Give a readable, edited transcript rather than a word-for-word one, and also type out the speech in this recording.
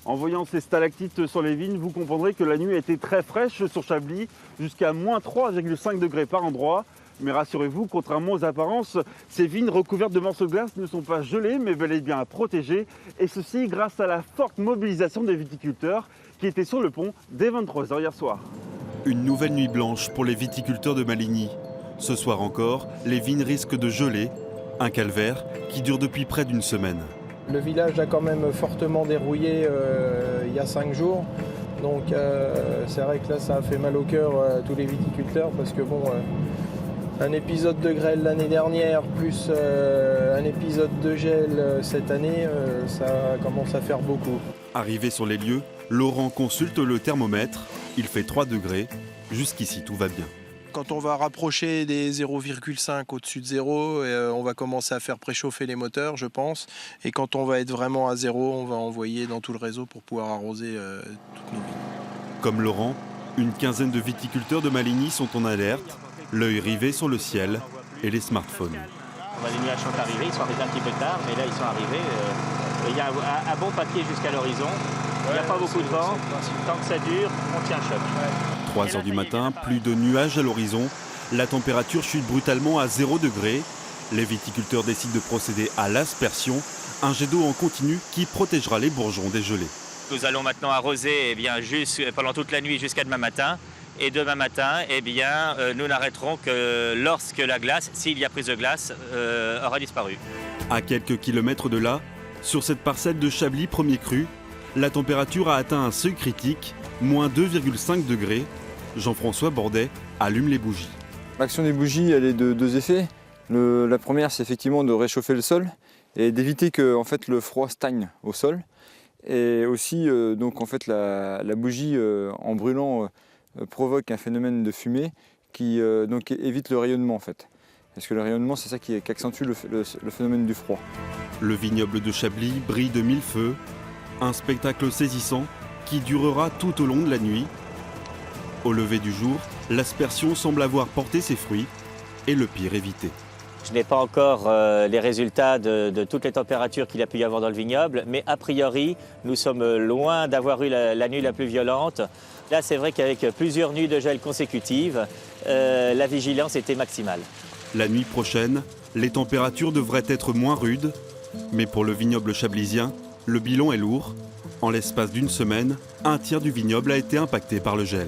En voyant ces stalactites sur les vignes, vous comprendrez que la nuit a été très fraîche sur Chablis, jusqu'à moins 3,5 degrés par endroit. Mais rassurez-vous, contrairement aux apparences, ces vignes recouvertes de morceaux de glace ne sont pas gelées, mais bel et bien protégées. Et ceci grâce à la forte mobilisation des viticulteurs qui étaient sur le pont dès 23 h hier soir. Une nouvelle nuit blanche pour les viticulteurs de Maligny. Ce soir encore, les vignes risquent de geler. Un calvaire qui dure depuis près d'une semaine. Le village a quand même fortement dérouillé il y a 5 jours. Donc c'est vrai que là ça a fait mal au cœur à tous les viticulteurs parce que bon, un épisode de grêle l'année dernière plus un épisode de gel cette année, ça commence à faire beaucoup. Arrivé sur les lieux, Laurent consulte le thermomètre. Il fait 3 degrés. Jusqu'ici, tout va bien. Quand on va rapprocher des 0,5 au-dessus de 0, on va commencer à faire préchauffer les moteurs, je pense. Et quand on va être vraiment à 0, on va envoyer dans tout le réseau pour pouvoir arroser toutes nos vignes. Comme Laurent, une quinzaine de viticulteurs de Maligny sont en alerte, l'œil rivé sur le ciel et les smartphones. Les nuages sont arrivés, ils sont arrivés un petit peu tard, mais là ils sont arrivés. Il y a un bon papier jusqu'à l'horizon. Il n'y a pas beaucoup de vent. Tant que ça dure, on tient le choc. 3 h du matin, plus de nuages à l'horizon. La température chute brutalement à 0 degré. Les viticulteurs décident de procéder à l'aspersion, un jet d'eau en continu qui protégera les bourgeons des gelées. Nous allons maintenant arroser pendant toute la nuit jusqu'à demain matin. Et demain matin, nous n'arrêterons que lorsque la glace, s'il y a prise de glace, aura disparu. À quelques kilomètres de là, sur cette parcelle de Chablis premier cru, la température a atteint un seuil critique, moins 2,5 degrés. Jean-François Bordet allume les bougies. L'action des bougies, elle est de 2 effets. La première, c'est effectivement de réchauffer le sol et d'éviter que le froid stagne au sol. Et aussi, la bougie, en brûlant, provoque un phénomène de fumée qui évite le rayonnement. Parce que le rayonnement, c'est ça qui accentue le phénomène du froid. Le vignoble de Chablis brille de 1000 feux. Un spectacle saisissant qui durera tout au long de la nuit. Au lever du jour, l'aspersion semble avoir porté ses fruits et le pire évité. Je n'ai pas encore les résultats de toutes les températures qu'il a pu y avoir dans le vignoble, mais a priori, nous sommes loin d'avoir eu la nuit la plus violente. Là, c'est vrai qu'avec plusieurs nuits de gel consécutives, la vigilance était maximale. La nuit prochaine, les températures devraient être moins rudes, mais pour le vignoble chablisien, le bilan est lourd. En l'espace d'une semaine, un tiers du vignoble a été impacté par le gel.